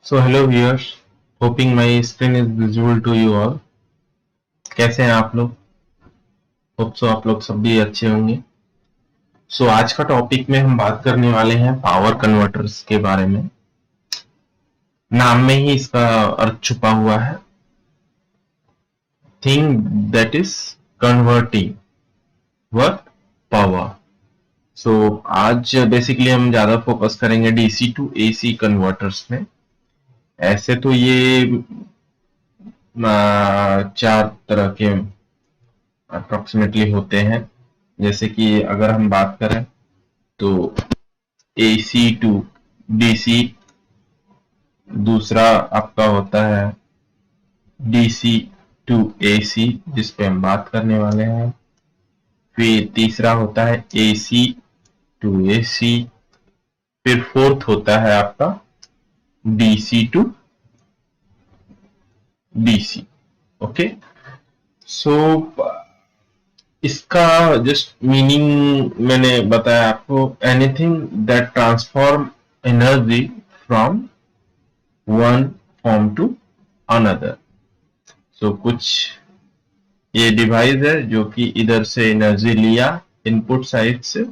So hello viewers, hoping my screen is visible to you all. कैसे हैं आप लोग? होप सो आप लोग सब भी अच्छे होंगे. सो आज का टॉपिक में हम बात करने वाले हैं पावर कन्वर्टर्स के बारे में. नाम में ही इसका अर्थ छुपा हुआ है. Thing that is converting work power. So आज बेसिकली हम ज्यादा फोकस करेंगे डीसी टू एसी कन्वर्टर्स में. ऐसे तो ये चार तरह के अप्रोक्सीमेटली होते हैं. जैसे कि अगर हम बात करें तो एसी टू डीसी, दूसरा आपका होता है डीसी टू एसी जिस पे हम बात करने वाले हैं. फिर तीसरा होता है एसी टू एसी. फिर फोर्थ होता है आपका DC to DC. Okay. So इसका जस्ट मीनिंग मैंने बताया आपको. Anything that transform energy from one form to another. So कुछ ये डिवाइस है जो कि इधर से एनर्जी लिया इनपुट साइड से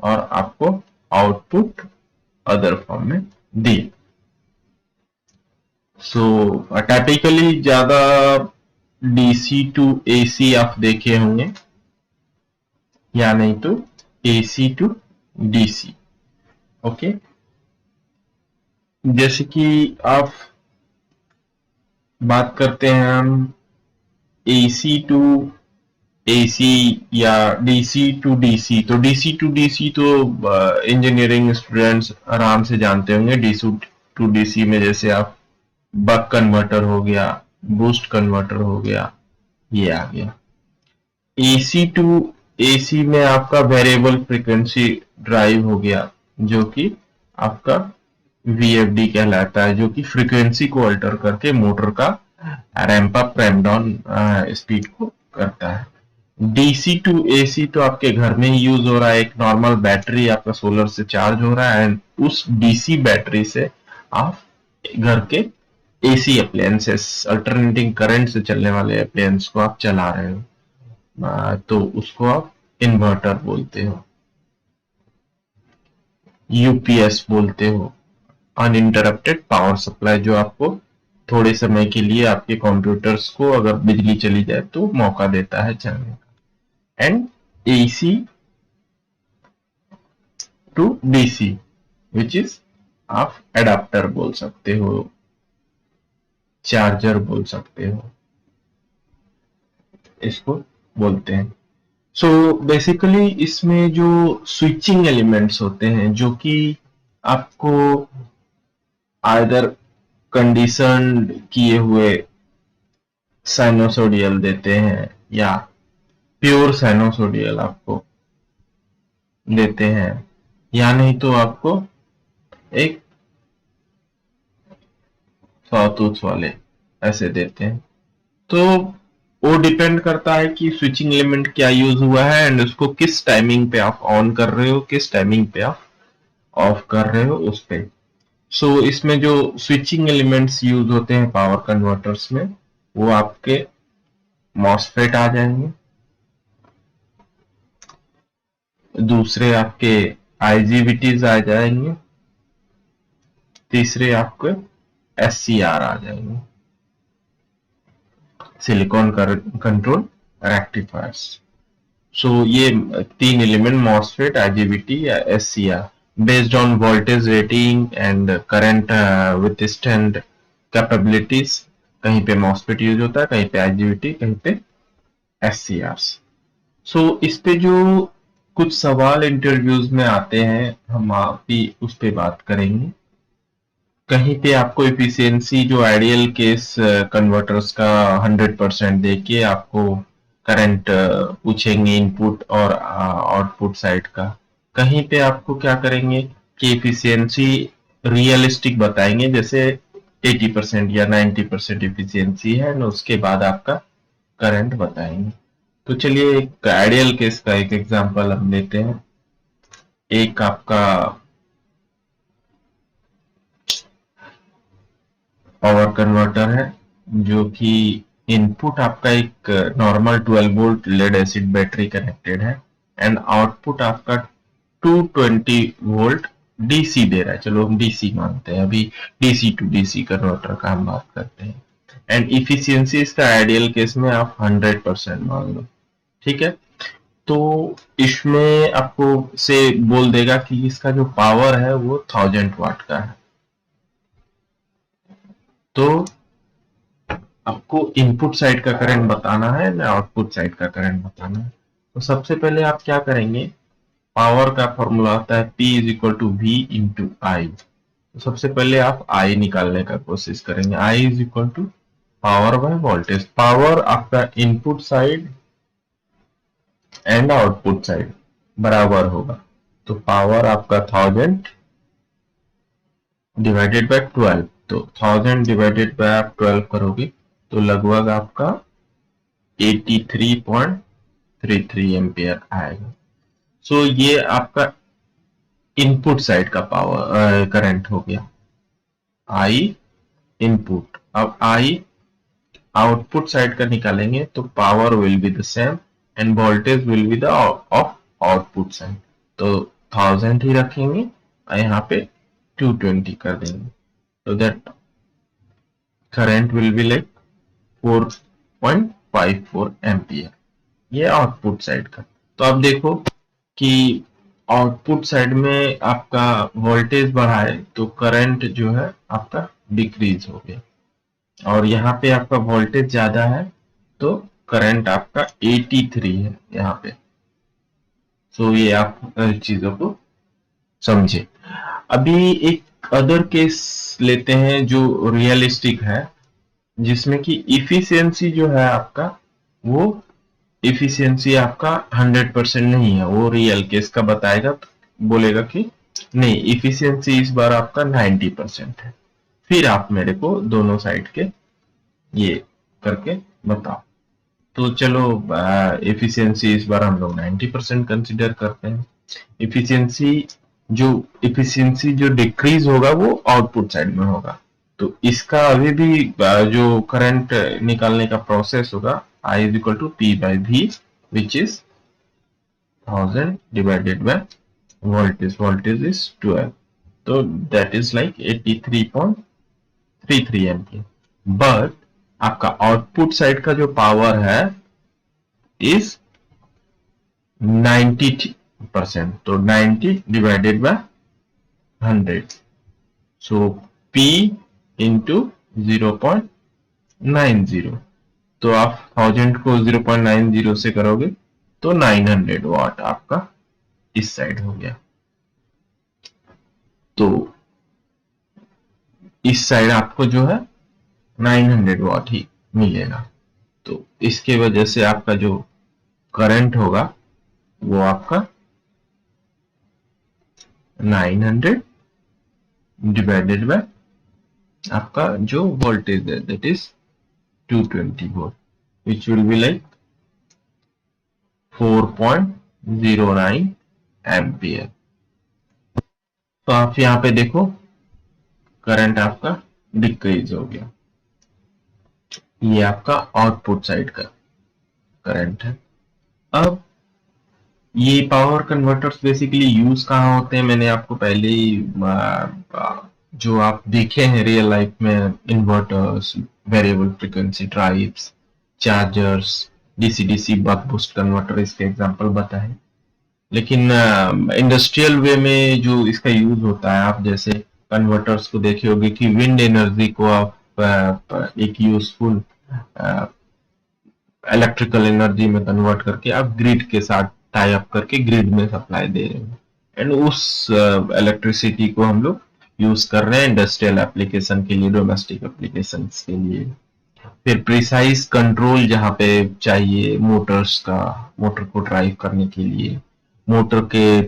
और आपको आउटपुट अदर फॉर्म में दी. सो टाइपिकली ज्यादा डीसी टू एसी आप देखे होंगे या नहीं तो एसी टू डीसी. ओके. जैसे कि आप बात करते हैं हम एसी टू एसी या डीसी टू डीसी. तो डीसी टू डीसी तो इंजीनियरिंग स्टूडेंट्स आराम से जानते होंगे. डीसी टू डीसी में जैसे आप बक कन्वर्टर हो गया, बूस्ट कन्वर्टर हो गया, ये आ गया. एसी टू एसी में आपका वेरिएबल फ्रीक्वेंसी ड्राइव हो गया जो कि आपका वीएफडी कहलाता है, जो कि फ्रीक्वेंसी को अल्टर करके मोटर का ramp up ramp down speed को करता है. डीसी टू एसी तो आपके घर में ही यूज हो रहा है. एक नॉर्मल बैटरी आपका सोलर से चार्ज हो रहा है एंड उस डीसी बैटरी से आप घर के एसी अप्लायंसेस, अल्टरनेटिंग करंट से चलने वाले अप्लायंस को आप चला रहे हो. तो उसको आप इन्वर्टर बोलते हो, यूपीएस बोलते हो, अनइंटरप्टेड पावर सप्लाई, जो आपको थोड़े समय के लिए आपके कंप्यूटर्स को अगर बिजली चली जाए तो मौका देता है चलने का. And AC to DC which is आप एडाप्टर बोल सकते हो, चार्जर बोल सकते हो, इसको बोलते हैं. सो बेसिकली इसमें जो स्विचिंग एलिमेंट्स होते हैं जो कि आपको आइदर कंडीशनड किए हुए साइनोसोडियल देते हैं या प्योर साइनोसोडियल आपको देते हैं, या नहीं तो आपको एक सॉटूथ वाले ऐसे देते हैं. तो वो डिपेंड करता है कि स्विचिंग एलिमेंट क्या यूज हुआ है एंड उसको किस टाइमिंग पे आप ऑन कर रहे हो, किस टाइमिंग पे आप ऑफ कर रहे हो उस पे. सो इसमें जो स्विचिंग एलिमेंट्स यूज होते हैं पावर कन्वर्टर्स में वो आपके मॉसफेट आ जाएंगे, दूसरे आपके आईजीबीटीज आ जाएंगे, तीसरे आपके एससीआर आ जाएंगे, सिलिकॉन कंट्रोल रेक्टिफायर्स. सो ये तीन एलिमेंट मॉसफेट, आईजीबीटी या SCR based on voltage rating and current withstand capabilities. कहीं पे मॉसफेट यूज होता है, कहीं पे आईजीबीटी, कहीं पे एससीआर. सो इस पे जो कुछ सवाल इंटरव्यूज में आते हैं हम भी उस पे बात करेंगे. कहीं पे आपको एफिशिएंसी जो आइडियल केस कन्वर्टर्स का 100% देके आपको करंट पूछेंगे इनपुट और आउटपुट साइड का. कहीं पे आपको क्या करेंगे कि एफिशिएंसी रियलिस्टिक बताएंगे, जैसे 80% या 90% एफिशिएंसी है ना, उसके बाद आपका करंट बताएंगे. तो चलिए एक आइडियल केस का एक एग्जांपल हम लेते हैं. एक आपका कन्वर्टर है जो कि इनपुट आपका एक normal 12 volt lead acid battery connected है एंड आउटपुट आपका 220 वोल्ट डीसी दे रहा है। चलो हम डीसी मानते हैं, अभी डीसी टू डीसी कन्वर्टर का हम बात करते हैं। एंड इफिशियंसी इसका आइडियल केस में आप 100% मान लो, ठीक है। तो इसमें आपको से बोल देगा कि इसका जो पावर है वो 1000 वाट का है। तो आपको इनपुट साइड का करंट बताना है ना आउटपुट साइड का करंट बताना है। तो सबसे पहले आप क्या करेंगे, पावर का फॉर्मूला होता है P is equal to V into I. तो सबसे पहले आप I निकालने का कोशिश करेंगे। I is equal to power by voltage. Power आपका input side and output side बराबर होगा। तो पावर आपका 1000 डिवाइडेड बाय 12। तो 1000 डिवाइडेड बाय आप 12 करोगे तो लगभग आपका 83.33 एम्पियर आएगा। सो ये आपका इनपुट साइड का पावर करंट हो गया, I इनपुट। अब I आउटपुट साइड का निकालेंगे तो power will be the same end voltage will be the of output side. तो 1000 ही रखेंगे और यहाँ पे 220 कर देंगे। तो that current will be like 4.54 ampere. ये आउटपुट साइड का। तो आप देखो कि आउटपुट साइड में आपका वोल्टेज बढ़ा है तो करंट जो है आपका डिक्रीज हो गया, और यहाँ पे आपका वोल्टेज ज्यादा है तो करंट आपका 83 है यहाँ पे। सो ये आप चीजों को समझे। अभी एक अदर केस लेते हैं जो रियलिस्टिक है, जिसमें कि इफिशियंसी जो है आपका वो इफिशियंसी आपका 100% नहीं है। वो रियल केस का बताएगा तो बोलेगा कि नहीं इफिशियंसी इस बार आपका 90% है। फिर आप मेरे को दोनों साइड के ये करके बताओ। तो चलो एफिशिएंसी इस बार हम लोग 90% कंसिडर करते हैं। एफिशिएंसी जो डिक्रीज होगा वो आउटपुट साइड में होगा। तो इसका अभी भी जो करंट निकालने का प्रोसेस होगा I is equal to P by V which is 1000 divided by voltage is 12। तो that is like 83.33 ampere. But आपका आउटपुट साइड का जो पावर है इज 90%। तो 90 divided by 100, so P into 0.90। तो आप 1000 को 0.90 से करोगे तो 900 वाट आपका इस साइड हो गया। तो इस साइड आपको जो है 900 वाट ही मिलेगा। तो इसके वजह से आपका जो करंट होगा वो आपका 900 डिवाइडेड बाय आपका जो वोल्टेज है that is 220 volt which will be like 4.09 ampere. तो आप यहाँ पे देखो करंट आपका डिक्रीज हो गया। ये आपका आउटपुट साइड का करंट है। अब ये पावर कन्वर्टर्स बेसिकली यूज कहाँ होते हैं, मैंने आपको पहले ही जो आप देखे हैं रियल लाइफ में, inverters, variable frequency drives, chargers, DC DC buck boost converter इसके एग्जांपल बताए। लेकिन इंडस्ट्रियल वे में जो इसका यूज होता है, आप जैसे कन्वर्टर्स को देखे होंगे कि विंड एनर्जी को आप एक यूजफुल इलेक्ट्रिकल एनर्जी में कन्वर्ट करके आप ग्रिड के साथ टाई अप करके ग्रिड में सप्लाई दे रहे हैं, एंड उस इलेक्ट्रिसिटी को हम लोग यूज कर रहे हैं इंडस्ट्रियल एप्लीकेशन के लिए, डोमेस्टिक एप्लीकेशन के लिए। फिर प्रिसाइज कंट्रोल जहाँ पे चाहिए मोटर्स का, मोटर को ड्राइव करने के लिए, मोटर के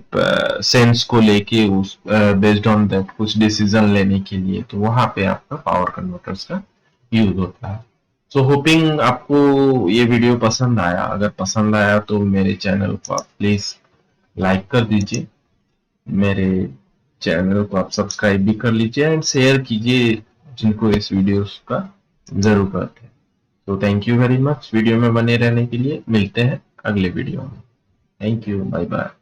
सेंस को लेके उस बेस्ड ऑन दैट कुछ डिसीजन लेने के लिए, तो वहां पे आपका पावर कन्वर्टर्स का यूज होता है। सो होपिंग आपको ये वीडियो पसंद आया। अगर पसंद आया तो मेरे चैनल को आप प्लीज लाइक कर दीजिए, मेरे चैनल को आप सब्सक्राइब भी कर लीजिए एंड शेयर कीजिए जिनको इस वीडियोस का जरूरत है। तो thank you very much video में बने रहने के लिए। मिलते हैं अगले वीडियो में। Thank you, bye bye.